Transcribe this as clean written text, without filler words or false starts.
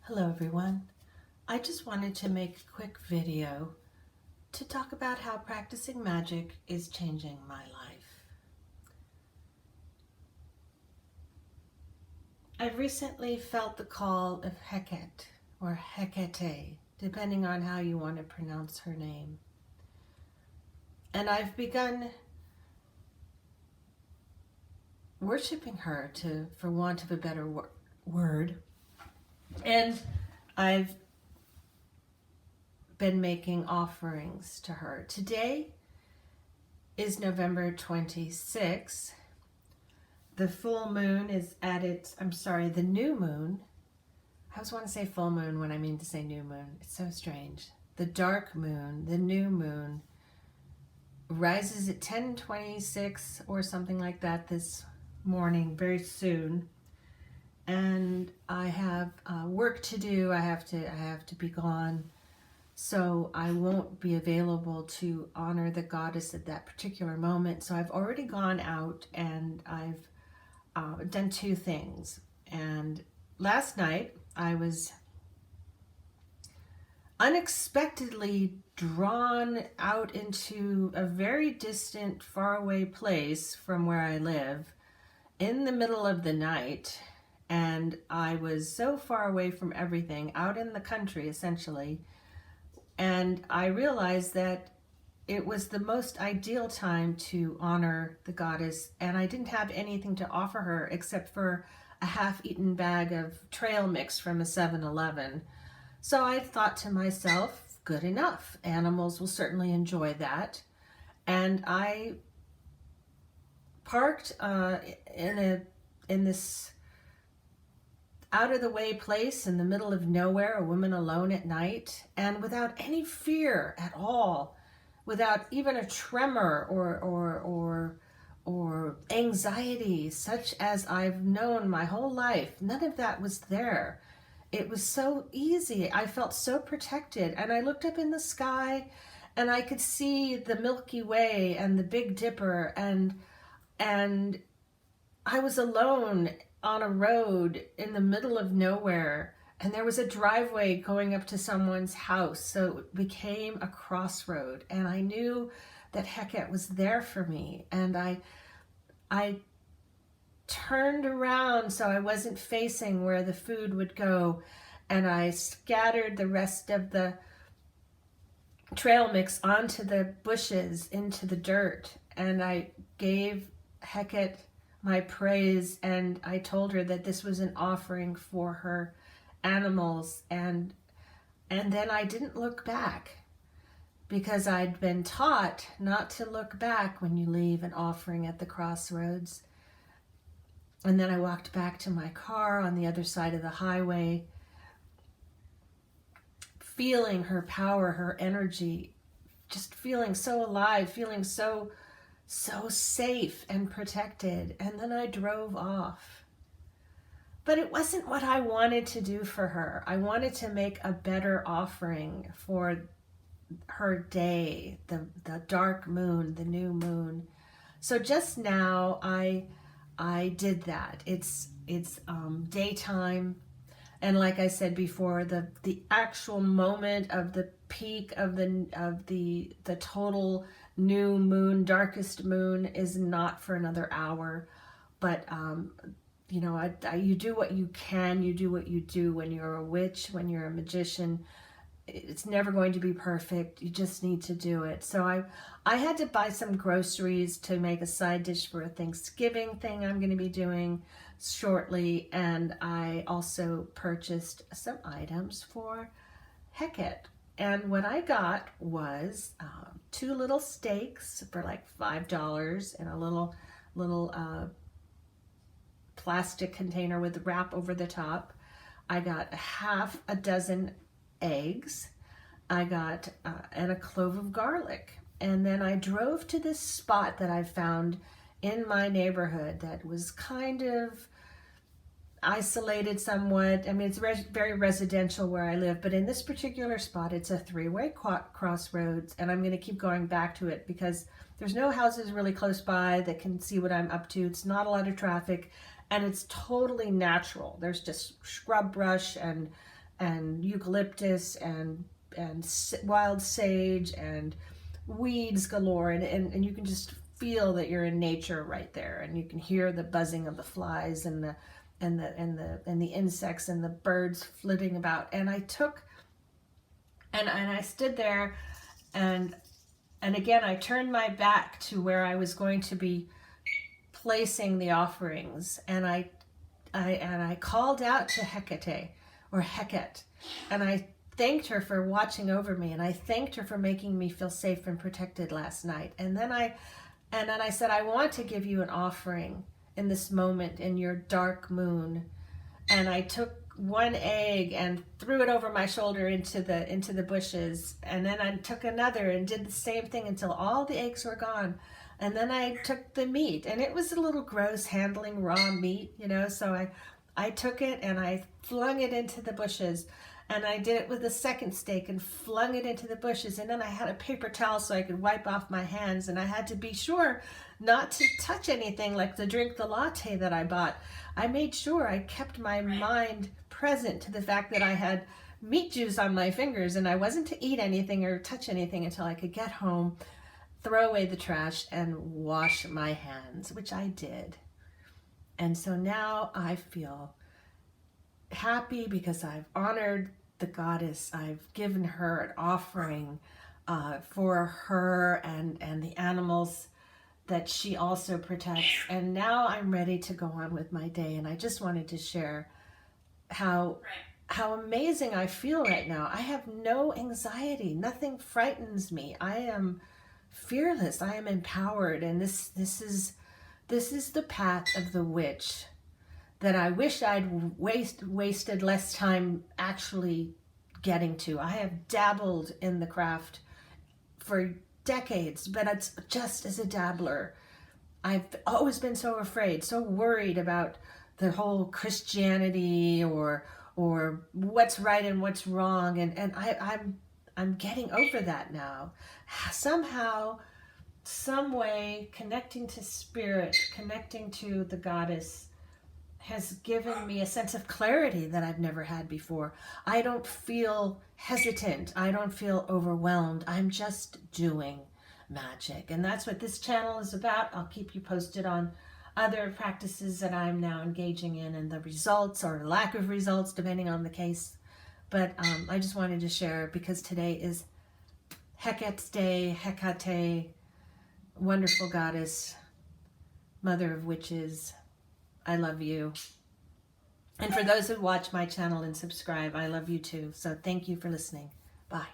Hello everyone. I just wanted to make a quick video to talk about how practicing magic is changing my life. I've recently felt the call of Hekate or Hekate, depending on how you want to pronounce her name. And I've begun worshiping her, for want of a better word. And I've been making offerings to her. Today is November 26th. The full moon is at its, the new moon. I always want to say full moon when I mean to say new moon. It's so strange. The dark moon, the new moon, rises at 10:26 or something like that this morning, very soon. And I have work to do. I have to be gone. So I won't be available to honor the goddess at that particular moment. So I've already gone out and I've done two things. And last night I was unexpectedly drawn out into a very distant, faraway place from where I live in the middle of the night. And I was so far away from everything, out in the country essentially. And I realized that it was the most ideal time to honor the goddess, and I didn't have anything to offer her except for a half-eaten bag of trail mix from a 7-Eleven. So I thought to myself, good enough. Animals will certainly enjoy that. And I parked in this out-of-the-way place in the middle of nowhere, a woman alone at night, and without any fear at all, without even a tremor or anxiety such as I've known my whole life. None of that was there. It was so easy. I felt so protected. And I looked up in the sky and I could see the Milky Way and the Big Dipper, and I was alone on a road in the middle of nowhere, and there was a driveway going up to someone's house, so it became a crossroad, and I knew that Hekate was there for me. And I turned around so I wasn't facing where the food would go, and I scattered the rest of the trail mix onto the bushes, into the dirt, and I gave Hekate my praise, and I told her that this was an offering for her animals, and then I didn't look back, because I'd been taught not to look back when you leave an offering at the crossroads. And then I walked back to my car on the other side of the highway, feeling her power, her energy, just feeling so alive, feeling so safe and protected. And then I drove off. But it wasn't what I wanted to do for her. I wanted to make a better offering for her day, the dark moon, the new moon. So just now I did that. It's daytime, and like I said before, the actual moment of the peak of the total new moon, darkest moon, is not for another hour. But you know, you do what you can. You do what you do when you're a witch, when you're a magician. It's never going to be perfect. You just need to do it. So I had to buy some groceries to make a side dish for a Thanksgiving thing I'm going to be doing shortly. And I also purchased some items for Hekate. And what I got was 2 little steaks for like $5 in a little plastic container with a wrap over the top. I got half a dozen eggs. I got and a clove of garlic. And then I drove to this spot that I found in my neighborhood that was kind of isolated somewhat. I mean, it's very residential where I live, but in this particular spot, it's a 3-way crossroads, and I'm going to keep going back to it because there's no houses really close by that can see what I'm up to. It's not a lot of traffic, and it's totally natural. There's just scrub brush and eucalyptus and wild sage and weeds galore, and you can just feel that you're in nature right there, and you can hear the buzzing of the flies and the insects and the birds flitting about. And I took and I stood there, and again I turned my back to where I was going to be placing the offerings, and I called out to Hekate, or Hekate, and I thanked her for watching over me, and I thanked her for making me feel safe and protected last night. And then I said, I want to give you an offering in this moment in your dark moon. And I took one egg and threw it over my shoulder into the bushes, and then I took another and did the same thing until all the eggs were gone. And then I took the meat, and it was a little gross handling raw meat, so I took it and I flung it into the bushes. And I did it with the second steak and flung it into the bushes. And then I had a paper towel so I could wipe off my hands. And I had to be sure not to touch anything, like to drink the latte that I bought. I made sure I kept my mind present to the fact that I had meat juice on my fingers, and I wasn't to eat anything or touch anything until I could get home, throw away the trash, and wash my hands, which I did. And so now I feel happy because I've honored the goddess. I've given her an offering for her and the animals that she also protects. And now I'm ready to go on with my day. And I just wanted to share how amazing I feel right now. I have no anxiety. Nothing frightens me. I am fearless. I am empowered. And this is the path of the witch that I wish I'd wasted less time actually getting to. I have dabbled in the craft for decades, but it's just as a dabbler. I've always been so afraid, so worried about the whole Christianity or what's right and what's wrong, and I'm getting over that now. Somehow, some way, connecting to spirit, connecting to the goddess has given me a sense of clarity that I've never had before. I don't feel hesitant. I don't feel overwhelmed. I'm just doing magic. And that's what this channel is about. I'll keep you posted on other practices that I'm now engaging in and the results or lack of results, depending on the case. But I just wanted to share because today is Hecate's Day. Hekate, wonderful goddess, mother of witches. I love you. And for those who watch my channel and subscribe, I love you too. So thank you for listening. Bye.